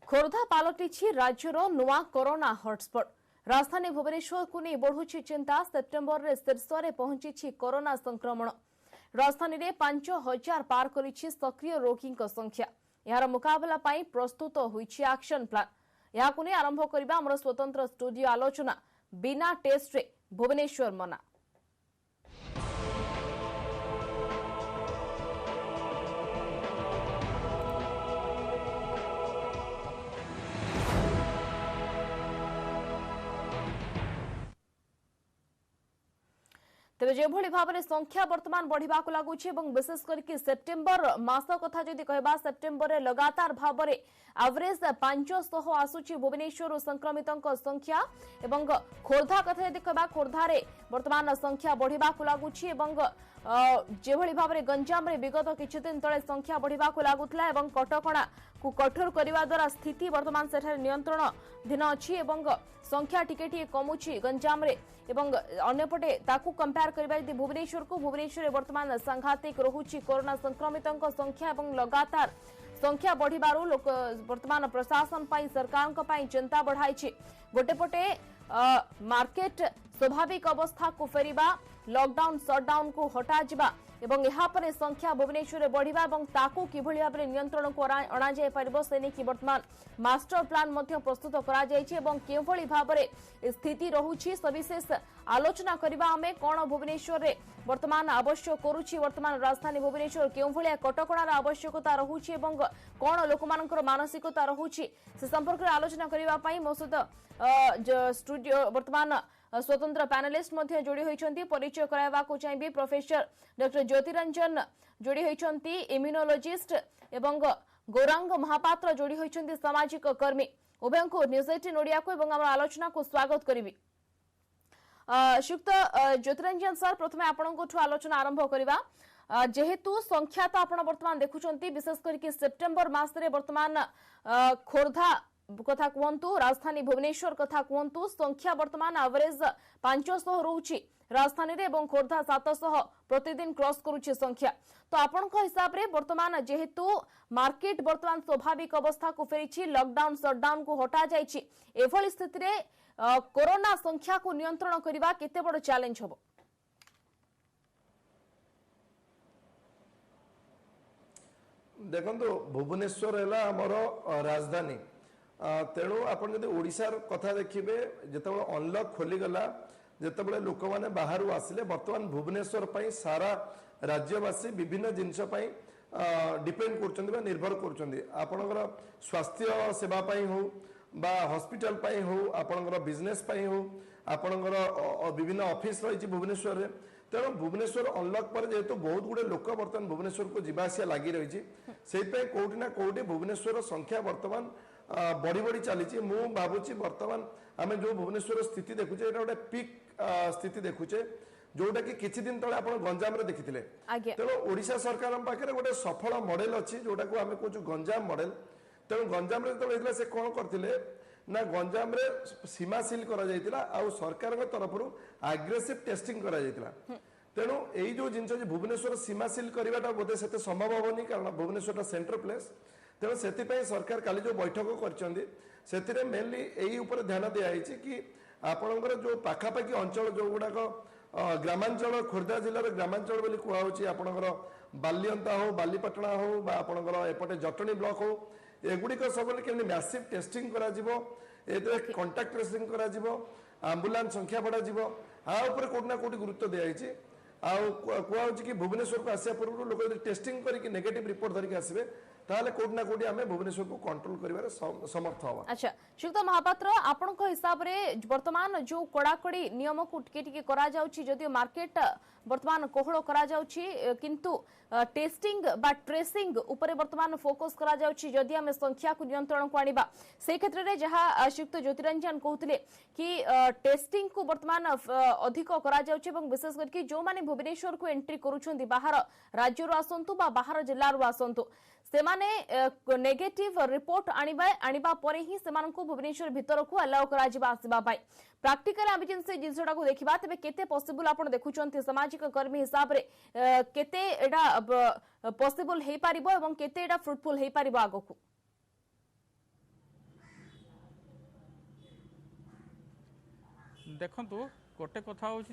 खोर्धा पालटिछि राज्यर नुआ corona hotspot. राजधानी भुवनेश्वर को नहीं बढ़ुछि चिंता। सेप्टेम्बर रे शीर्ष में पहुंची कोरोना संक्रमण। राजधानी रे 5000 पार करिछि सक्रिय रोगी संख्या। यार मुकाबला पाई प्रस्तुत होइछि एक्शन प्लान। याकु नै आरंभ करबा हमर स्वतंत्र स्टूडियो आलोचना। बिना टेस्ट रे भुवनेश्वर मना। तेज जो भाव में संख्या बर्तमान बढ़ा लगुच विशेष करके सेप्टेम्बर मास कथा जदि कहबा सेप्टेम्बर रे लगातार भाव में एवरेज 500 आसुची भुवनेश्वर संक्रमितों संख्या एवं खोर्धा कथा जदि कहबा खोर्धा रे बर्तमान संख्या बढ़ा लगुच जो भाव में गंजाम रे विगत किछि दिन तले संख्या बढ़ा लगुला कटकणा को कठोर करने द्वारा स्थिति बर्तमान सेठारे नियंत्रण धीन अच्छी संख्या टिके कमुची गंजाम रे एवं अन्यपटे ताकू कंपेयर करबा यदि भुवनेश्वर बर्तमान सांघातिक रहुची कोरोना संक्रमितों संख्या एवं लगातार संख्या बढ़िबारु लोक बर्तमान प्रशासन पाई सरकार को पाई चिंता बढ़ाई। गोटेपटे मार्केट स्वाभाविक अवस्था को फेरिबा लॉकडाउन शटडाउन को हटा जिबा एवं यहाँ पर संख्या भुवनेश्वर में बढ़िबा एवं ताकू किभଳି भाबरे नियंत्रण को अणा जाय परिबो सेने की वर्तमान मास्टर प्लान मध्य प्रस्तुत करा जायछि एवं किभଳି भाबरे स्थिति रहुछि सविशेष आलोचना करबा हमें कोन भुवनेश्वर रे वर्तमान आवश्यक करूछि वर्तमान राजधानी भुवनेश्वर केभଳି कटकणार आवश्यकता रहुछि एवं कोन लोकमानकर मानसिकता रहुछि से संपर्क रे आलोचना करबा पई मो सहित स्टूडियो वर्तमान स्वतंत्र पैनलिस्ट मध्य जोड़ी होइछंती। परिचय कराइबा को चाहिए प्रोफेसर डॉक्टर ज्योतिरंजन जोड़ी होइछंती इम्यूनोलॉजिस्ट एवं गौरांग महापात्र जोड़ी होइछंती सामाजिक कर्मी। उभय को न्यूज 18 ओडिया को एवं हमर आलोचना को स्वागत करिवि। श्रीयुक्त ज्योतिरंजन सर प्रथमे आपनकोठु आलोचना आरंभ करिबा। जेहेतु संख्या तो आपण वर्तमान देखुछंती विशेष करके सेप्टेम्बर मास रे वर्तमान खोर्धा कथा कहतु राजधानी भुवनेश्वर कथा कहतु संख्या वर्तमान एवरेज 500 रोची राजधानी रे एवं खोर्धा 700 प्रतिदिन क्रॉस करुची संख्या। तो आपण हिसाब रे वर्तमान जेहेतु मार्केट वर्तमान स्वाभाविक अवस्था को फेरी लॉकडाउन शटडाउन को हटा जाइछि एभली स्थिति रे कोरोना संख्या को नियंत्रण करबा केते बड़ चैलेंज हबो? देखंतु भुवनेश्वर हैला हमर राजधानी तेणु आपन जदि ओडिशार कथा देखिबे जेतेबेले अनलॉक खोली गला जेतेबेले लोक माने बाहरु आसिले वर्तमान भुवनेश्वर पई सारा राज्यवासी विभिन्न जिंस पई डिपेंड करचंदी बा निर्भर करचंदी। आपनकर स्वास्थ्य सेवा पई हो बा हॉस्पिटल पई हो आपनकर बिजनेस पई हो आपनकर विभिन्न ऑफिस रही भुवनेश्वर रे। तेणु भुवनेश्वर अनलॉक पर जेहेतु बहुत गुड़े लोक बर्तमान भुवनेश्वर को जीवासिया लगी रही से कौटी ना कौटी भुवनेश्वर संख्या बर्तमान बढ़ी बढ़ी चली। मु भावुची बर्तमान आम जो भुवनेश्वर स्थिति देखुचे ये गोटे पिक स्थिति देखुचे जोटा कि किछि दिन तले आपण गंजाम रे देखिथिले। तेणु ओडिशा सरकार पाखे गोटे सफल मॉडल अच्छी जोटा को आम कहूँ गंजाम मॉडल। तेणु गंजाम रे से कौन करथिले ना गंजाम रे सीमा सील करा जायतिला आ सरकार तरफ आग्रेसिव टेस्टिंग करा जायतिला। तेणु यही जो जिनस भुवनेश्वर सीमा सील करवाटा बोधे से संभव हेनी कारण भुवनेश्वर सेंटर प्लेस। तेणु से सरकार काली जो बैठक कर मेनली यही उपर ध्यान दिखाई कि आपणकर जो पाखापाखि अंचल जो गुड़ाक ग्रामांचल खोर्धा जिलार ग्रामांचल बोली कहुच्छी आपणकर बालियंता हो बालीपाटना हो आपणकर एपटे जटनी ब्लॉक हो एगुड़िक सब केमि मैसिव टेस्टिंग करा कंटाक्ट ट्रेसिंग करा आंबुलांस संख्या बढ़ा कौटना कौटी गुरुत्व दिखाई कहु कि भुवनेश्वर को आसा पूर्व लोक टेस्टिंग करके नेगेटिव रिपोर्ट धरिक आसबे ताले कोटना कोटी आमे भुवनेश्वर को कंट्रोल करिवार समर्थ हवा। अच्छा श्रीयुक्त महापात्र आपण हिसाब रे वर्तमान जो कड़ाकड़ी नियम को टिके करा जाउची जदियो मार्केट वर्तमान कोहଳ करा जाउची किंतु टेस्टिंग बा ट्रेसिंग ऊपर वर्तमान फोकस करा जाउची जदि आमे संख्या को नियंत्रण को आनिबा से क्षेत्र रे जहा श्रीयुक्त ज्योतिरंजन कहउतले कि टेस्टिंग को वर्तमान अधिक करा जाउची एवं विशेष करके जो माने भुवनेश्वर को एंट्री करूछंदी बाहर राज्य रो आसंतु बा बाहर जिल्ला रो आसंतु से माने नेगेटिव रिपोर्ट आनिबा परे ही सेमान को भुवनेश्वर भीतर को अलाउ करा जिबा आसीबा पाई प्रैक्टिकल आबि जिन से जिनसडा को देखिबा तबे केते पॉसिबल आपण देखुचंती सामाजिक कर्मी हिसाब रे केते एडा पॉसिबल हे पारिबो एवं केते एडा फ्रूटफुल हे पारिबो आगो को? देखु गोटे कथा हूँ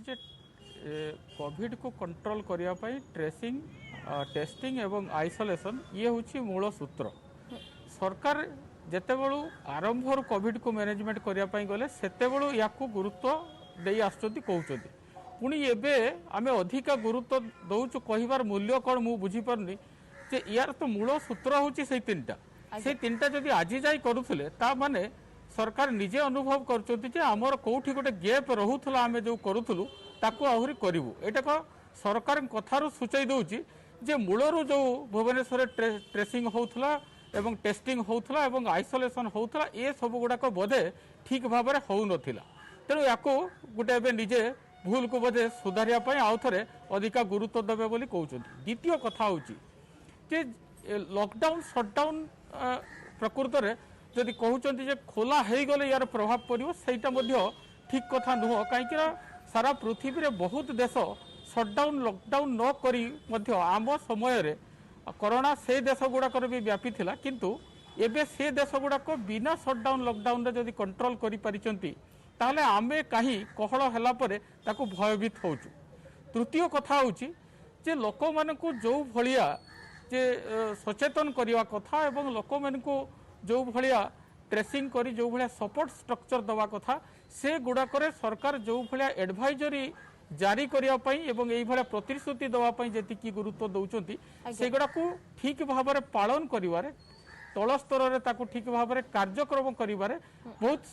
कोविड को कंट्रोल करने ट्रेसिंग टेस्टिंग एवं आइसोलेशन ये हूँ मूल सूत्र। सरकार जिते बड़ू आरंभ कोविड को मैनेजमेंट करने गले सेते या गुरुत्व दे आसुँच पुणी एवं आम अधिका गुरुत्व दौचु कहिबार मूल्य कौन मु बुझीपारनी जे यार तो मूल सूत्र हूँ से तीन टा जदि आज जाए करुले माने सरकार निजे अनुभव कर आमर कौटी गोटे गैप रोला आम जो करूँ ताकू आहरी करूँ एटा सरकार कथार सूचाई दूची जे मूलरू जो भुवनेश्वर ट्रेसिंग होता एवं टेस्टिंग होता एवं आइसोलेशन होता ये सब गुड़ाक बोधे ठीक भाव में हो नाला तेणु या गोटे निजे भूल को बोधे सुधारिया आउ थे अधिका गुरुत्व देवे बोली कहते। द्वितीय कथा हूँ लॉकडाउन शटडाउन प्रकृत में जदि कहते खोला हो गले यार प्रभाव पड़ो सहीटा ठीक कथा नुह कहीं सारा पृथ्वी रे बहुत देश शटडाउन लॉकडाउन न करी आम समय कोरोना से देश गुड़ाक भी व्यापी थिला किंतु एबे से देश गुड़ाक बिना शटडाउन लॉकडाउन रे जदि कंट्रोल करि परिचंती ताहले आमे कहीं कहल हैला परे ताकू भयभीत होचु। तृतीय कथा होची जे लोक मानकू जो भलिया जे सचेतन करिवा कथा एवं लोक मानकू जो भलिया ट्रेसिंग करी जो भलिया सपोर्ट स्ट्रक्चर दवा कथा से गुड़ाक सरकार जो भलिया एडवाइजरी जारी करने एवं यही भाया प्रतिश्रुति दवाई जी गुरुत्व दौरान से गुड़ा ठीक भाव में पालन कर तल स्तर में ठीक भाव में कार्यक्रम कर बहुत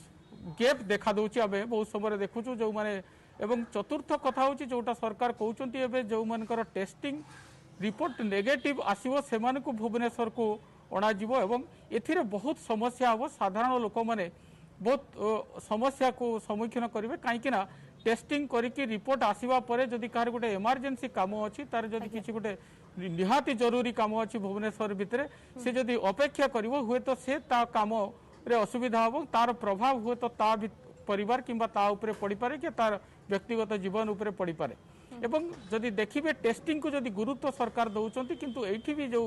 गैप देखा दूची आम बहुत समय देखुचु जो माने एवं चतुर्थ कथा हूँ जोटा सरकार कहते जो मानकर टेस्टिंग रिपोर्ट नेगेटिव आसो से भुवनेश्वर को अणाजिव एवं एथिरे बहुत समस्या हम साधारण लोक मैंने बहुत समस्या को सम्मुखीन करेंगे कहीं टेस्टिंग करके रिपोर्ट आसवा पर जदि कहार गोटे इमरजेंसी काम अच्छी तार जदि किसी गोटे निहाती जरूरी काम अच्छी भुवनेश्वर भितर से जदि अपेक्षा करिवो हुए तो से ता काम रे असुविधा हो तार प्रभाव हुए तो ता परिवार किंबा ता उपरे पड़ी पारे कि तार व्यक्तिगत जीवन उपरे पड़ी पारे एवं जदि देखिए टेस्टिंग को जदि गुरुत्व सरकार दौरान किंतु एठी भी जो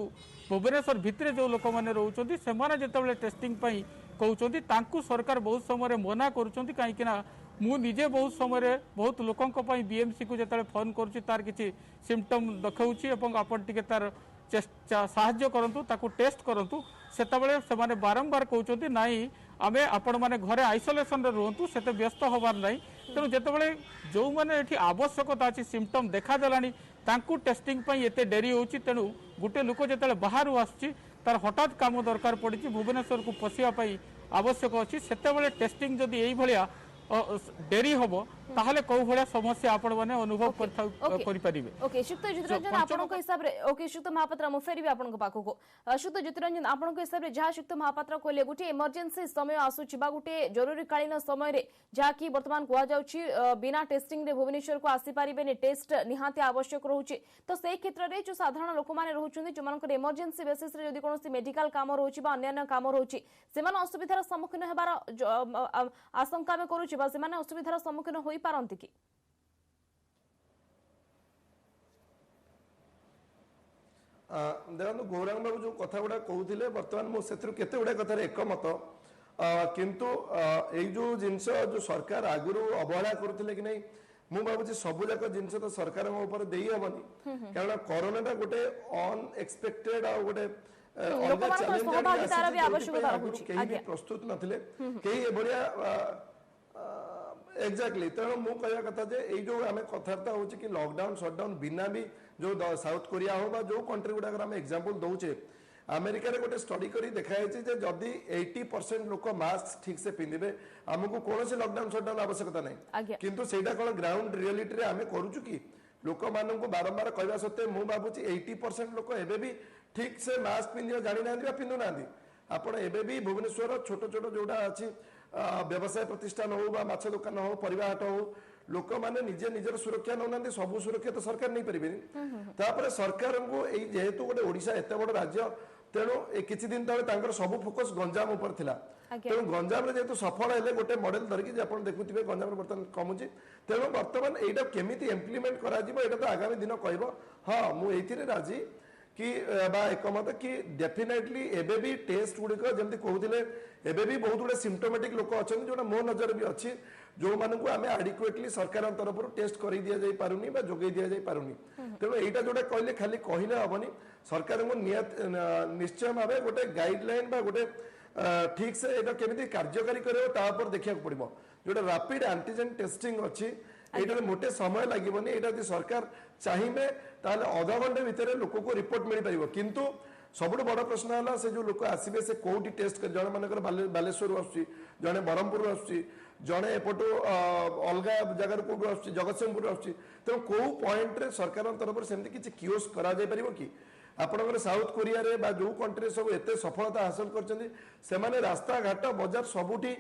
भुवनेश्वर भितर जो लोक मैंने रोचंती से माने जेतेबेले टेस्टिंग पई कहउचंती तांकू सरकार बहुत समय मना करूचंती कहीं मु निजे बहुत समय बहुत लोकों बीएमसी को जो फोन करुच्ची तार किसी सिम्पटम देखा आपन टिके तार साहाय्य करंतु ताकू टेस्ट करंतु सेतबेले से माने बारंबार कहउचंती नाई आमे आपण माने घरे आइसोलेशन रे रहंतु सेते व्यस्त होबार नाही तेणु जेतेबेले जो माने एठी आवश्यकता अछि सिम्पटम देखा देलानी तांकू टेस्टिंग पई एते डेरी होउची तेणु गुटे लोक जेतेबेले बाहरु आसुची तार हठात काम दरकार पड़ी भुवनेश्वर को पशिया पई आवश्यक अच्छी सेतेबेले टेस्टिंग जदि एई भलिया डेरी हम ताहले कौ भलिया समस्या आपण माने अनुभव करि परिबे। ओके शुक्त ज्योतिरंजन आपन को हिसाब रे ओके शुक्त महापात्र मु फेरिबे आपन को पाखो को शुक्त ज्योतिरंजन आपन को हिसाब रे जहा शुक्त महापात्र कहले गुटे इमरजेंसी समय आसुची बा गुटे जरूरी कालीन समय रे जहा की वर्तमान कोआ जाउची बिना टेस्टिंग रे भुवनेश्वर को आसी परिबे ने टेस्ट निहाती आवश्यक रहउची तो से क्षेत्र रे जो साधारण लोक माने रहउचंदी जो मानकर इमरजेंसी बेसिस रे जदि कोनोसी मेडिकल काम रहउची बा अन्य काम रहउची सेमान असुविधार सम्मुखीन हेबार आशंका में करूची बा सेमान असुविधार सम्मुखीन होई पारंती कि देखो गौरांग बाबू जो कथा गुड़ा कहते बर्तमान मुझे केते गुड़ा कथार एकमत किंतु यही जो जिनस जो सरकार आगुरी अवहेला करते कि नहीं मु भावुँ सबुजाक जिनस तो सरकार दे हेनी कारण कोरोना गोटे अनएक्सपेक्टेड आ गोटे प्रस्तुत नथिले कई एभलिया एक्जाक्टली तेणु मु कहवा कथा जे ये जो आम कथबार्ता हो कि लॉकडाउन शटडाउन बिना भी जो साउथ कोरिया हो जो कंट्री गुड़ाक आम एग्जांपल दौचे अमेरिका रे गोटे स्टडी करी देखाई जदि 80% लोक मास्क ठीक से पिंधे आमको कौन से लॉकडाउन शटडाउन आवश्यकता नहीं किंतु सेटा कौन ग्राउंड रियलिटी रे आम करूचु कि लोक मानक बारंबार कहवा सत्ते मु भावुची 80% लोक एबे भी ठीक से मास्क पिंधिया जानी ना पिंधु ना आपण एबे भी भुवनेश्वर छोट छोट जोड़ा अच्छी व्यवसाय प्रतिष्ठान हो माछ दुकान हो परिवा हाट हो लोक मैंने निजे निजर सुरक्षा नौना सब सुरक्षा तो सरकार नहीं पारे सरकार को जेहेतु गोटे ओडिशा एत बड़ राज्य तेणु किछि दिन तले सब फोकस गंजाम उपर थिला तेणु गंजाम जेहेतु सफल है गोटे मॉडल धरिकी आप देखुए गंजाम बर्तमान कमुची तेणु बर्तमान यहाँ केमी इम्प्लीमेंट करा तो आगामी दिन कह हाँ मुझे राजी कि एकमत कि डेफिनेटली एबे भी टेस्ट गुड़िक जमी कहते एबे भी बहुत गुड़े सिम्टोमेटिक लोक अच्छा जो मो नजर भी अच्छी जो मानक आम आडिक्वेटली सरकार तरफ टेस्ट कर दि जाई पारुनी बा जोगई दि जाई पारुनी तेणु एटा जोटा कहले खाली कहले हेनी सरकार को निश्चय भाव गोटे गाइडलाइन बा गोटे ठीक से एटा केमिति कार्यकारी करियो ता पर देखिया पड़िबो जोटा रैपिड एंटीजन टेस्टिंग अच्छी ये मोटे समय लगे ये सरकार चाहिए ताले अधा घंटे भितर लोक को रिपोर्ट मिल पार किंतु सबुठ बड़ प्रश्न है से जो लोक आसवे से कौटी टेस्ट कर जड़े मानक बालेश्वर आसुची जड़े ब्रह्मपुर आसुची जड़े एपटू अलग जगार कौटू आसुची जगतसिंहपुर आसुची तेणु कौ पॉइंट रे सरकार तरफ से किसी कियोस्क करा जाय परिबो कि आपनकर साउथ कोरिया रे बा जो कंट्री सब एते सफलता हासिल करछन्ती सेमाने रास्ता घाट बाजार सबुठी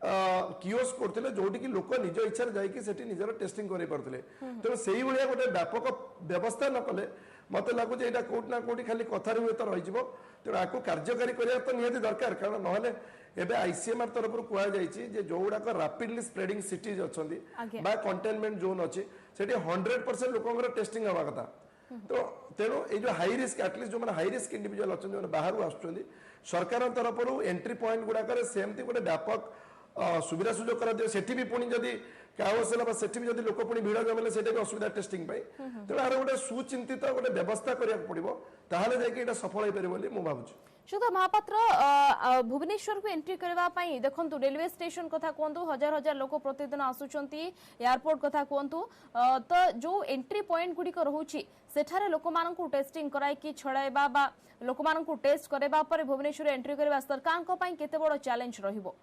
कियोस्क करथिले जोटी कि लोक निज इच्छा जाइकि सेठी निजर टेस्टिंग करि परथिले तेणु सेही भलिया गोटे व्यापक व्यवस्था न कले मते लागु जे एटा कोट ना कोटी खाली कथार हुए तो रहिजिवो तेणु आकु कार्यकारी करिया तो निहाती दरकार कारण नहले एबे आईसीएमआर तरफ कुआ जाइछि जे जोडाक रैपिडली स्प्रेडिंग सिटीज अछन्ती बा कंटेनमेंट जोन अछि सेठी 100% लोकंगर टेस्टिंग हवा कथा तो तेणु ये जो हाई रिस्क एटलिस्ट जो हाई रिस्क इंडिविजुअल अच्छा जो बाहर आसुच्च सरकार तरफ एंट्री पॉइंट गुड़ाक सेमती गोटे व्यापक सुविधा सुजोग कर सेठी भी पुणी जदि क्या सेठी भी जदि लोक पुणी भिड़ जमेले सेटा भी असुविधा टेस्टिंग तेणु यार गोटे सुचिंतित गोटे व्यवस्था करा पड़ो ताहले जाइए सफल हो पारे बोली मु भाबुछि सुधा महापात्र भुवनेश्वर को एंट्री करने देखो रेलवे स्टेशन कथा कहतु हजार हजार लोक प्रतिदिन आसुंच एयरपोर्ट कथा कहतु तो जो एंट्री पॉइंट गुड़िक रोचे सेठारे लोक मानकु टेस्टिंग कराई छड़ाइबा बा लोक मानकु टेस्ट करबा पर भुवनेश्वर एंट्री करबा सरकार को पई केते बड़ चैलेंज रहिबो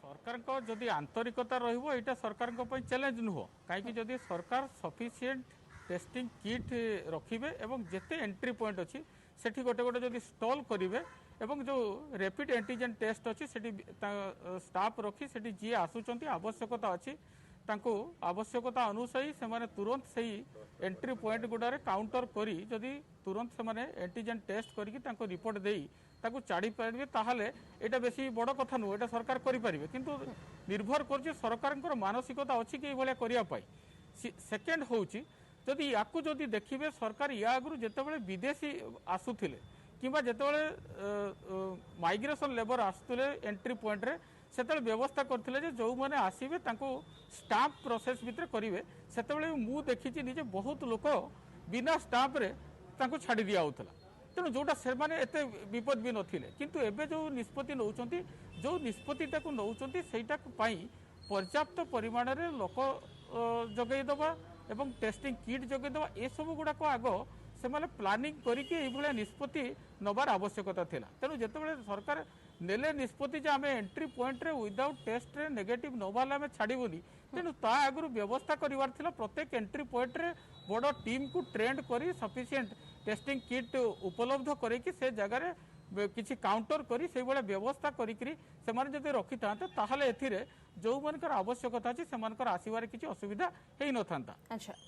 सरकार को जदि आंतरिकता रहिबो एटा सरकार को पई चैलेंज नुहो काहे जदि सरकार सफिशिएंट टेस्टिंग किट रखिबे एवं जेते एंट्री पॉइंट अच्छी सेठी गोटे गोटे जदि स्टॉल करिवे एवं जो रैपिड एंटीजन टेस्ट अच्छी सेठी स्टाफ रखी सेठी जी आसुचंती आवश्यकता अच्छी तांको आवश्यकता अनुसारी से माने तुरंत सही एंट्री पॉइंट गुडारे काउंटर करी जदि तुरंत से माने एंटीजन टेस्ट करके तांको रिपोर्ट देई ताको चाड़ी पारिबे ताहले एटा बेसी बड़ कथा नु एटा सरकार करि पारिबे किंतु निर्भर करजे सरकारଙ୍କର मानसिकता अछि कि एभलिया करिया पाई सेकेंड होउची जदि याकू जदि देखिबे सरकार या आगु जेतेबेले विदेशी आसुथिले किबा जेतेबेले माइग्रेशन लेबर आसुथिले एंट्री पॉइंट रे सेतेबेले व्यवस्था करथिले जे जो माने आसीबे ताको स्टाफ प्रोसेस भितर करिवे सेतेबेले मु देखिछि निजे बहुत लोक बिना स्टाफ रे ताको छाडी दिया होतला तेणु जोटा से एत विपद भी नथिले किंतु एबे जो निष्पत्ति नौचंती जो निष्पत्तिटा को नौचंती सेटा पई पर्याप्त परिमाण रे लोक जगै दबा एवं टेस्टिंग किट जगै दबा ए सब गुडा को आगो से माने प्लानिंग करिके ए भले निष्पत्ति नबार आवश्यकता थिला तेणु जेतेबेले सरकार नेले निष्पत्ति जे आमे एंट्री पॉइंट रे विदाउट टेस्ट रे नेगेटिव नबाला आमे छाड़ीबुनी तेणु ता आगु व्यवस्था करिवार थिला प्रत्येक एंट्री पॉइंट रे बड़ टीम को ट्रेंड करी सफिशिएंट टेस्टिंग किट उपलब्ध करके से जगह किसी काउंटर करी से भाया व्यवस्था करी से माने जदि रखि थांते ताहले एथिरे जो मानकर आवश्यकता अछि से मानकर आसीबार किछि असुविधा हेई न थांता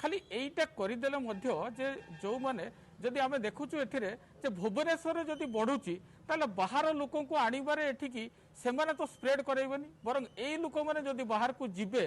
खाली एइटा करि देले मध्य जे जो माने जदि आमे देखुछु एथिरे जे भुवनेश्वर जदि बढ़ुची ताले बाहर लोक को आनिबारे एठिकी से माने तो स्प्रेड करैबनी बरं एई लोक माने जदि बाहर को जिबे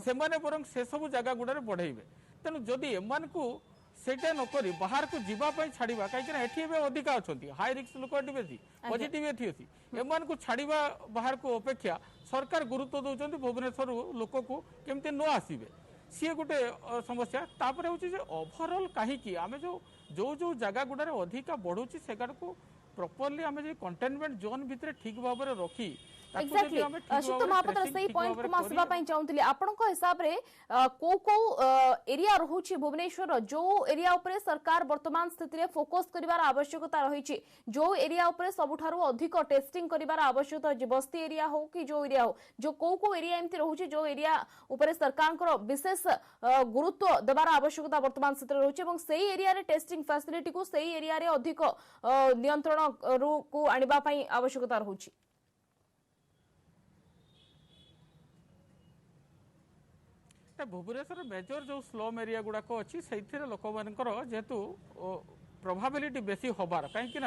से माने बरं से सब जगह गुडरे बढ़ाइबे तेणु जदि एमान को सेटा नकरी बाहर को जीवाई छाड़ा कहीं एटी अधिका अच्छा हाई रिस्क लोक एटी बेसी पॉजिटिव एटी अच्छी एमान को छाड़ा बाहर को अपेक्षा सरकार गुरुत्व दौरान भुवनेश्वर लोक को केमती न आसवे सी गोटे समस्या तापर हूँ ओभरऑल कहीं आम जो जो जो जगह गुड़ारे अधिका बढ़ुची से को प्रॉपर्ली आम कंटेनमेंट जोन भितर ठीक भाव में रखी सुतो महापात्र सही पॉइंट को मासबा पई चाहूतली आपनको हिसाब रे को को एरिया रहुची भुवनेश्वर जो एरिया ऊपर सरकार वर्तमान स्थिति रे फोकस करिवार आवश्यकता रहिची जो एरिया ऊपर सबुठारु अधिक टेस्टिंग करिवार आवश्यकता जे बस्ती एरिया हो कि जो एरिया हो जो को एरिया एमती रहुची जो एरिया ऊपर सरकार को विशेष गुरुत्व देवार आवश्यकता वर्तमान स्थिति रे रहुची एवं सेही एरिया रे टेस्टिंग फैसिलिटी को सेही एरिया रे अधिक नियंत्रण को आनिबा पई आवश्यकता रहुची भुवनेश्वर मेजर जो स्लम एरिया गुड़ाक अच्छी से लोक मानकर जेहेतु प्रोबाबिलिटी बेसी हबार कहीं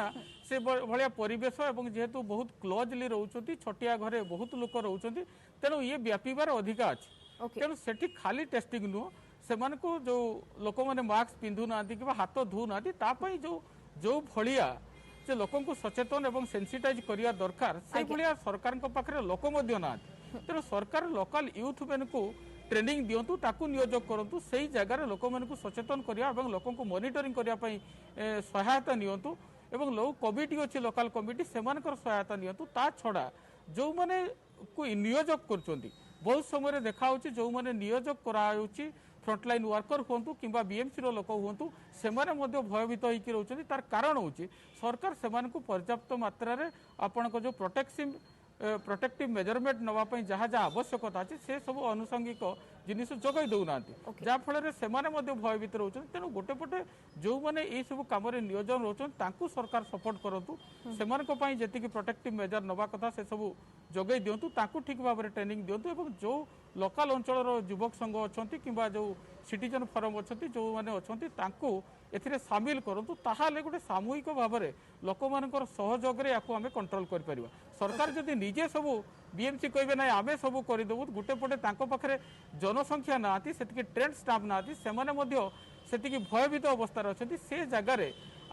से भाया परिवेश एवं जेहेतु बहुत क्लोजली रोचती छटिया घरे बहुत लोक रोचती तेणु ये व्यापार अधिका अच्छी Okay. तेणु सेठी खाली टेस्टिंग नुह से जो लोक मैंने मास्क पिंधु ना कि हाथ धो ना जो जो भलिया जे लोक सचेतन और सेंसिटाइज करिया दरकार से भलिया सरकार पाखे लोक ना तेणु सरकार लोकल यूथ मैन को ट्रेनिंग दिंतु ताकू नियोजक करूँ से जगार लोक मैंने सचेतन करिया और लोक मॉनिटरिंग करने सहायता नियंतु एवं लो कमिटी अच्छी लोकल कमिटी से सहायता नियंतु ता छड़ा जो मैंने को नियोजक कर बहुत समय देखा जो मैंने नियोजक कराउछि फ्रंटलाइन वर्कर हूँ कि बीएमसी लोक हूँ से भयभीत होकर रोचे तार कारण हूँ सरकार से पर्याप्त मात्रा आपण जो प्रोटेक्टिव मेजरमेंट नापी जहाँ जहाँ आवश्यकता अच्छे से सब आनुषंगिक जिनिस जगै दौना जहाँफल से भयभीत रोचे तेणु गोटे पटे जो मैंने ये सब कम नियोजन रोचन सरकार सपोर्ट करूँ से जी प्रोटेक्टिव मेजर नवा कथा से सब जगै दिंतु ठीक भाव में ट्रेनिंग दिंतु और जो लोकल अंचल युवक संघ अच्छा कि जो सिटीजन फोरम अच्छा जो मैंने अच्छा एथिरे सामिल करूँ ताहले गोटे सामूहिक भाव में लोक मान सहयोग में आम कंट्रोल कर सरकार जदि निजे सब बीएमसी कहे ना आम सब करदेबू गोटे पटे पाखे जनसंख्या ना से ट्रेंड स्टाफ ना से भयभीत अवस्था अच्छा से जगार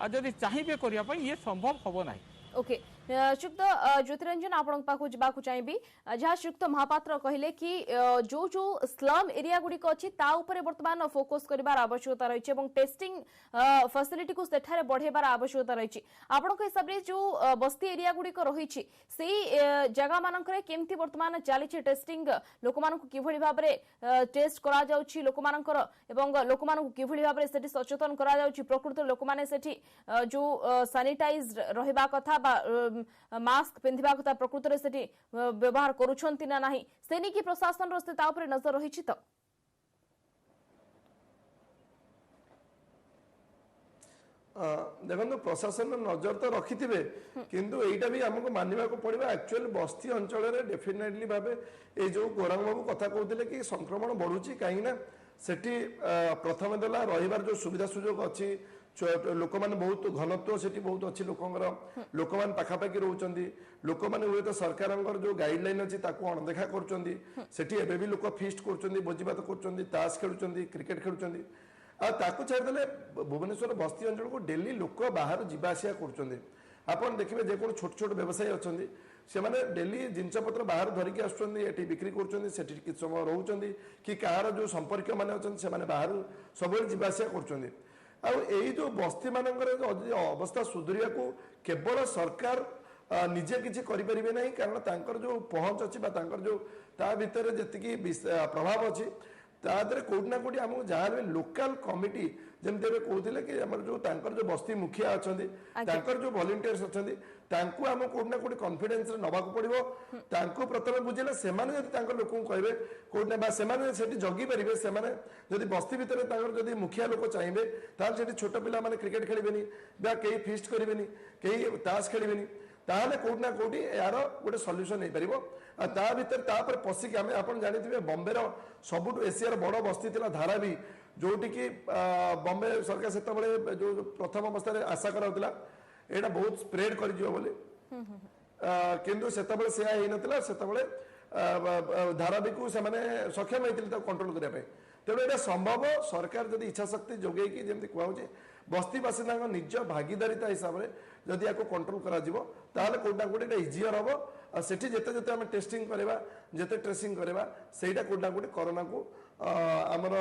जदि चाहिए करने ये संभव हम ना। ओके श्रीयुक्त ज्योतिरंजन आपण पाखु जावाक चाहिए जहाँ श्रीयुक्त महापात्र कहले कि जो जो स्लम एरिया गुड़िक अच्छी बर्तमान फोकस करार आवश्यकता रही टेस्टिंग फैसिलिटी को सेठारे बढ़ेबार आवश्यकता रही आपण हिसाब से जो बस्ती एरिया गुड़िक रही जगह मानक केमती बर्तमान चली टेस्टिंग लोक किभली भाव में टेस्ट करा जाउछि लोक मानकर एवं लोक किभली भाव में सचेतन करा जाउछि प्रकृत लोक माने सेठी जो सैनिटाइज रहिबा कथा मास्क पिंधिबा कथा प्रकृत रे सेठी व्यवहार करूछंती ना नाही सेनी की प्रशासन रस्ते ता ऊपर नजर रही तो देखो प्रशासन नजर तो रखी थे किंतु एटा भी हमको मानवा को पड़ो एक्चुअल बस्ती अंचल डेफिनेटली भाव ये जो गौरांग बाबू कथा कहते कि संक्रमण बढ़ुची कहीं सेठी प्रथम देला रहिबार जो सुविधा सुजोग अच्छी लोक मैंने बहुत घनत्व से बहुत अच्छी लोक मैंने पाखापाखि रोचंदी लोक मैंने हुए तो सरकार जो गाइडलाइन अच्छी अणदेखा कर भी लोक फिस्ट कर भोजीभात करताश खेलुं क्रिकेट खेलुं ताकू छाड़देले भुवनेश्वर बस्ती अंचल को डेली लोक बाहर जावासिया कर देखिए जेको छोट छोट व्यवसायी अच्छा से मैंने डेली जिनपतर बाहर धरिकी आसुँच बिक्री कर समय रोच कि कहार जो संपर्क मैंने अच्छा से बाहर सब जावासिया कर जो बस्ती मानक अवस्था सुधरिया को केवल सरकार निजे किसी करें ना कारण तांकर जो पहुँच अच्छी जो ता भीतर जी प्रभाव अच्छी तादर कौट ना कौटी आमको जहाँ भी लोकल कमिटी जमती कहते कि जो बस्ती मुखिया अच्छा जो वॉलंटियर्स अच्छा आम कौट ना कौटी कॉन्फिडेंस नवाक पड़ो प्रथम बुझेगा से लोक कहे कौटना से जगी पारे से बस्ती भितर जब मुखिया लोक चाहिए ताल छोट पिला क्रिकेट खेलें कई फिस्ट करें कई ताश खेलें ताहले कौट ना कौटी यार गोटे सल्यूशन हो पार भर पशिक आम आप जानते बम्बे सबुठ एशियार बड़ बस्ती थी धारावी जोटि की बम्बे सरकार से जो प्रथम अवस्था आशा कराला यहाँ बहुत स्प्रेड कर किंतु से धारावी को सक्षम होते कंट्रोल करने तेणु यहाँ संभव सरकार जब इच्छा शक्ति जोगे जमी कहुचे बस्ती बासिंदा निज भागीदारिता हिसाब से जदि या कंट्रोल कर कौटना कौटी इजियर हम से जिते आम टेस्टिंग करवा जिते ट्रेसिंग करवा से कौटना कौटी कोरोना को आमर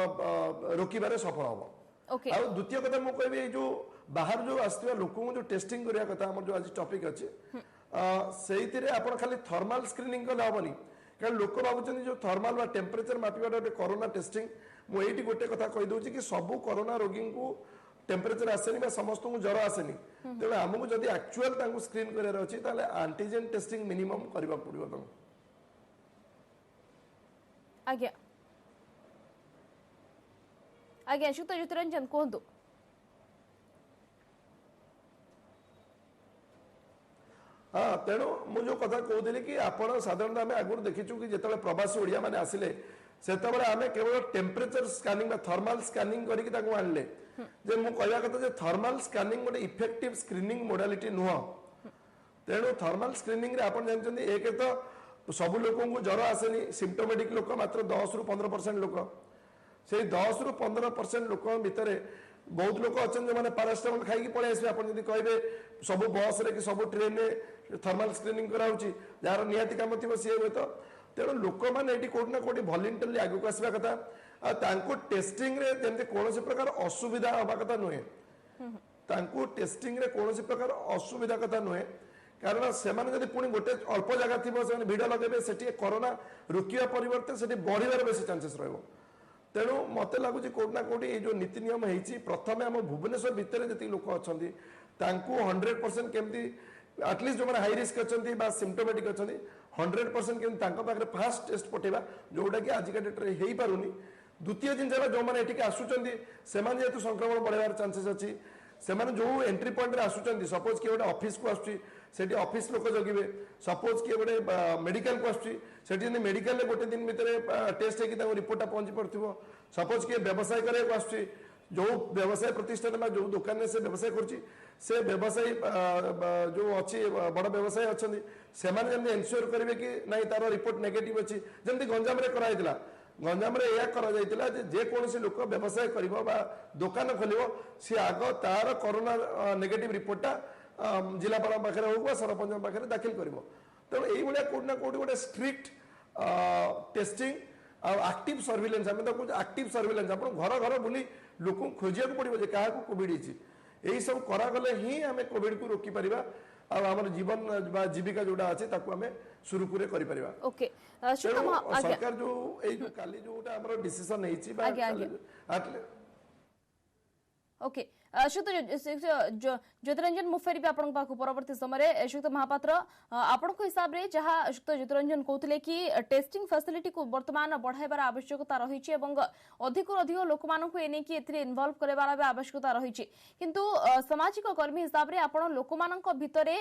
रोकबार सफल हम आ द्वितीय कथा मुझे कहि जो बाहर जो आसवा लोक जो टेस्टिंग करने कथा आम जो आज टॉपिक अच्छे से आप खाली थर्माल स्क्रीनिंग कले हेनी कारण लोक भावुं जो थर्माल टेम्परेचर मापिबा गोटे कोरोना टेस्टिंग मुझे गोटे कथा कहीदे कि सबू कोरोना रोगी को टेम्परेचर आसेनी समस्त को ज्वर आसेनी तेज आमको जब एक्चुअल स्क्रीन करार अच्छी एंटीजेन टेस्टिंग मिनिमम करने पड़ो आज्ञा आज्ञा श्रीयुक्त ज्योतिरंजन कहतु हाँ तेणु मुझे कथा कहती कि आप साधारण आम आगुरी देखीचु कि जिते प्रवासी ओडिया मैंने आसिले से आम केवल टेम्परेचर स्कानिंग थर्माल स्कानिंग करके आनले जे मु कहया कथा थर्माल स्कानिंग गोटे इफेक्टिव स्क्रीनिंग मोडालिटी नुह तेणु थर्माल स्क्रीनिंग रे आपण जानछन्ती एक तो सब लोक को ज्वर आसेनी सिम्पटोमेटिक लोक मात्र 10 ରୁ 15% लोक से 10 ରୁ 15% लोक भितर बहुत लोक अच्छा जो मैंने पारास्टामोल खाई पलि आसवे आप कहे सब बस रे कि सब ट्रेन में थर्माल स्क्रीनिंग कराऊँगी जार निहाती काम थी सी हुए तो तेणु लोक मैंने कौटना कौटी भलेंटरली आगे आसवा कथा आ टेस्टिंग रे जमी कौन प्रकार असुविधा हवा कथा नुहे टेस्टिंग रे कौन प्रकार असुविधा कथा नुहे कारण से पुणी गोटे अल्प जगह थी से भिड़ लगे से कोरोना रोकवा परिवर्ते से बढ़िबार बेसी चांसेस रहिबो तेणु मत लगुच कौटना कौटी जो नीति नियम होती प्रथम आम भुवनेश्वर भितर जी लोक अच्छा 100% केमती एटलिस्ट जो हाई रिस्क अच्छा सिम्पटोमेटिक अच्छा 100% केमती फास्ट टेस्ट पठेबा जोटा कि आजिका डेट्रे हो पारुनी द्वितीय जिन जो मैंने ये आसुँच से जेहतु संक्रमण बढ़ार चांसेस अच्छी से जो एंट्री पॉइंट रे आसुँच सपोज किए गोटे ऑफिस को आसुँच ऑफिस लोक जगिबे सपोज किए गोटे मेडिकल को आसुँच मेडिकल गोटे दिन भितर टेस्ट होगी रिपोर्टा पहुंची पड़ो सपोज किए व्यवसाय कराया आसुँच जो व्यवसाय प्रतिष्ठान में जो दुकान में से व्यवसाय कर व्यवसायी जो अच्छी बड़ व्यवसायी अच्छा से एनश्योर करेंगे कि नहीं तार रिपोर्ट नेगेटिव अच्छी जमी गंजाम कराइला गंजाम जेकोसी लोक व्यवसाय कर दुकान खोल सी आग तार कोरोना नेगेटिव रिपोर्टा जिलापाल पाखे हो सरपंच पाखे दाखिल कर तेणु ये कौटना कौटी गोटे स्ट्रिक्ट टेस्टिंग आक्टिव सर्विलेंस आम तो आक्टिव सर्विलेंस आप घर घर बुली लोक खोजा पड़ो क्या कोविड यही सब करागले ही आम कोविड को रोकी पार आम जीवन जीविका जोड़ा अच्छे आम सुरुखुरे कर सरकार जो काली जो डिसीजन ओके ज्योतिरंजन मुफेरी भी आपण परवर्ती समय श्रीयुक्त महापात्र आपण हिसाब से जहाँ श्रीयुक्त ज्योतिरंजन कहते कि टेस्टिंग फैसिलिटी को वर्तमान बढ़ाइबार आवश्यकता रही अधिक अधिक लोक मानक इनवल्व करार आवश्यकता रही किंतु सामाजिक कर्मी हिसाब से आपण लोक मानक भितरे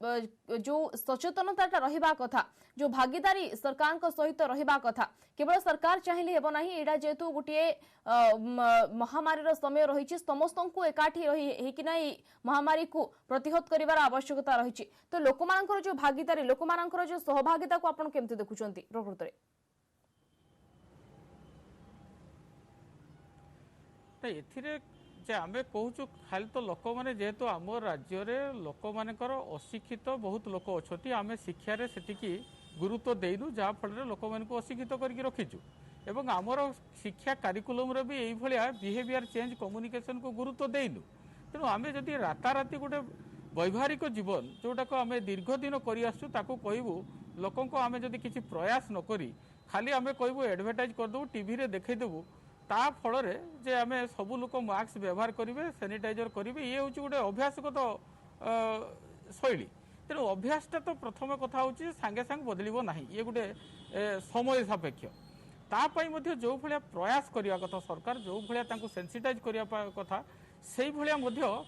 जो सचेतनता रहिबा कथा जो भागीदारी सरकार सहित रहिबा कथा केवल सरकार चाहिए हेब नाही एडा जेतु गोटे महामारी समय रही समस्त को एकाठी रही कि महामारी को प्रतिहत करिवार आवश्यकता रही तो लोक मानकर जो भागीदारी लोक मानकर जो सहभागिता को आपण केमते देखुचंती प्रकृत रे एथिरे जे आमे कहूँ खाली तो लोक मैंने जेहेतु आम राज्य लोक मानकर अशिक्षित बहुत लोक अच्छा आम शिक्षार से गुरुत्व देनु जहाँफल लोक मान अशिक्षित करके रखीचु एवं आमर शिक्षा कारिकुलम भी यही बिहेवियर चेंज कम्युनिकेशन को गुरुत्व देनु तेणु आम जदि राताराति गोटे वैवाहिक जीवन जोटा को आम दीर्घ दिन करबू लोक आम जदि किसी प्रयास नक खाली आम कहबू एडभर्टाइज करदेबू टीवी रे देखईदेबू ता फल जे आम सबू लोक मास्क व्यवहार करेंगे सैनिटाइजर करेंगे ये हूँ गोटे अभ्यासगत शैली तेणु अभ्यासटा तो प्रथम कथा हूँ सांगे सांगे बदल ना ये गोटे समय सापेक्ष तापाई जो भाया प्रयास करने कथा सरकार जो भाया सेंसिटाइज करने कथा से भाया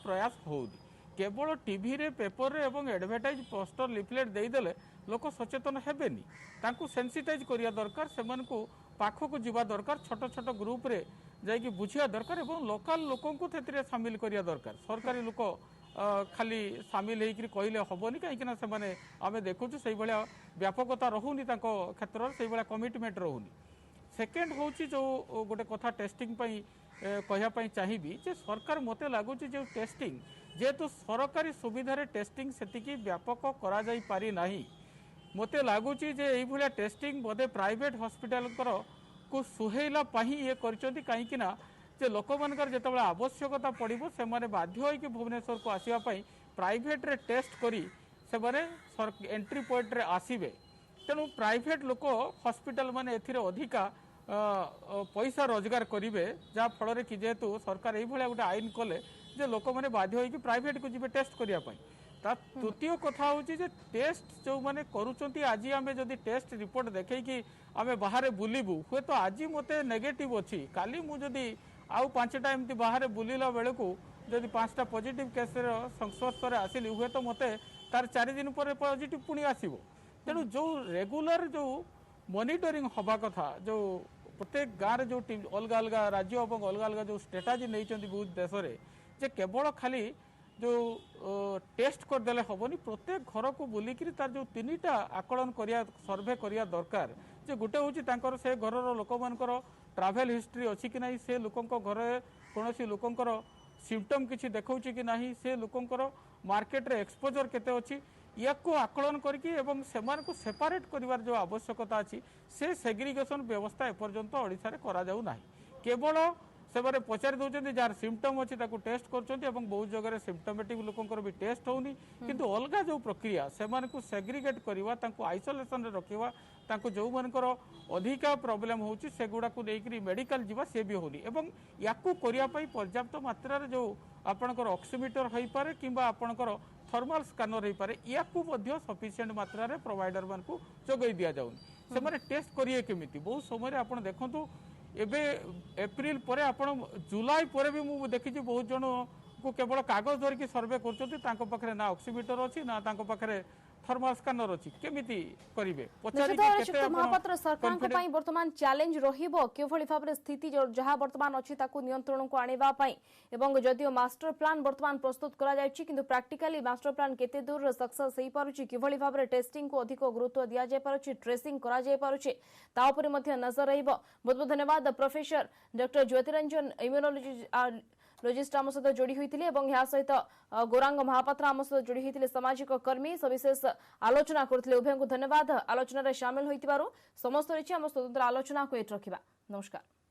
प्रयास होनी केवल टीवी रे पेपर रे एवं एडभर्टाइज पोस्टर लिफलेट देदेले लोक सचेतन हेबेनी तांकू सेंसिटाइज करिया दरकार सेमानकू पाखक जीवा दरकार छोट छोट ग्रुप रे जाइकी बुझिया दरकार एवं लोकल लोकों को थेतिरे सामिल करिया दरकार सरकारी लोक खाली सामिल होकर कहले हेबनी कहीं से आम देखुचु से भाया व्यापकता रहुनी क्षेत्र से भाया कमिटमेंट रहुनी सेकेंड हूँ जो गोटे कथा टेस्टिंग कहवाई चाहिए जे सरकार मत लगुच जो टेस्टिंग जेहेतु सरकारी सुविधार टेस्टिंग से व्यापक करा जाई पारि नाही मत लगुच ये टेस्टिंग बोधे प्राइवेट हॉस्पिटल को सुहेला ये कहीं जे लोक मानकर जिते आवश्यकता पड़ो से बाध्य होकर भुवनेश्वर को आसवाई प्राइवेट रे टेस्ट करी से एंट्री पॉइंट रे आसीबे तेणु प्राइवेट लोक हॉस्पिटल माने एथिरे अधिका पैसा रोजगार करेंगे जहाँ फल कि जेहेतु सरकार ये गोटे आईन कले जे लोक मैंने बाध्य होकर प्राइवेट को जी टेस्ट करने तृतीय कथा हूँ टेस्ट जो मैंने करुँच आज आम जदि टेस्ट रिपोर्ट देखी आम बाहर बुलबू हे तो आज मत नेगेटिव अच्छी काली मुझे आउ 5टा एमती बाहर बुलला बेलू जदि 5टा पॉजिटिव केस संस्पर्श आसिली हे तो मत तार 4 दिन पर पॉजिटिव पुणी आसो तेणु जो रेगुलर जो मॉनिटरिंग हवा कथा जो प्रत्येक गाँव जो टीम अलग अलग राज्य और अलग अलग जो स्ट्रेटाजी नहीं बहुत देश में जे केवल खाली जो टेस्ट करदेले हेनी प्रत्येक घर को बुलिकी तार जो 3टा आकलन करिया सर्वे करिया दरकार जे गोटे हूँ से घर लोक मानकर ट्रावेल हिस्ट्री अच्छी कि ना से लोक घरे कौन लोकंर सिम्पटम किसी देखा कि ना से लोकंर मार्केट रे एक्सपोजर केते अच्छी या आकलन करके को सेपारेट करिवार जो आवश्यकता अच्छी से सेग्रीगेशन व्यवस्था एपर्यंत ओडिशा रे करा जाउ नाही केवल से पचारि दौरान जार सिम्पटम अच्छी टेस्ट कर बहुत जगह सिम्पटोमेटिक लोकंर भी टेस्ट होनी किंतु अलग जो प्रक्रिया से सेग्रीगेट करवा आइसोलेशन रखा जो मानकर अधिका प्रोब्लेम होची सेगुड़ा को लेकर मेडिकल जीवा से भी होनी एवं याकू करने पर्याप्त मात्रा जो आपणकर ऑक्सीमीटर हो पारे किंबा आपणकर थर्माल स्कानर हो पारे याकू सफिशिएंट मात्रा रे प्रोवाइडर मान को जोगई दिया जाउनी से माने टेस्ट करिए केमिति बहुत समय आपण देखंतु एबे एप्रिल परे आपण जुलाई परे भी मु देखि बहुत जन को केवल कागज धरिकी सर्वे कर ना ऑक्सीमीटर अच्छी ना पाखे थर्माल स्कानर अच्छी केमिति करिवे महापात्र सरकार वर्तमान चैलेंज रहिबो केवली भाव स्थिति जहाँ वर्तमान अच्छी नियंत्रण को आनिबा पई एवं जदियो मास्टर प्लान वर्तमान प्रस्तुत करा जायछि किंतु प्रैक्टिकली मास्टर प्लान केते दूर सक्सेस हेई पारुछि केवली भाव टेस्टिंग को अधिक गुरुत्व दिया जाय पारुछि ट्रेसिंग करा जाय पारुछि ता ऊपर मध्ये नजर रहिबो। बहुत बहुत धन्यवाद प्रोफेसर डॉक्टर ज्योतिरंजन इम्यूनोलॉजिस्ट आम सहित जोड़ी होते और सहित गौरांग महापात्र आम सहित जोड़ी होते सामाजिक कर्मी सविशेष आलोचना करते उभय को धन्यवाद आलोचना सामिल होइतिबारु समस्त रही आम स्वतंत्र आलोचना को एट रखा। नमस्कार।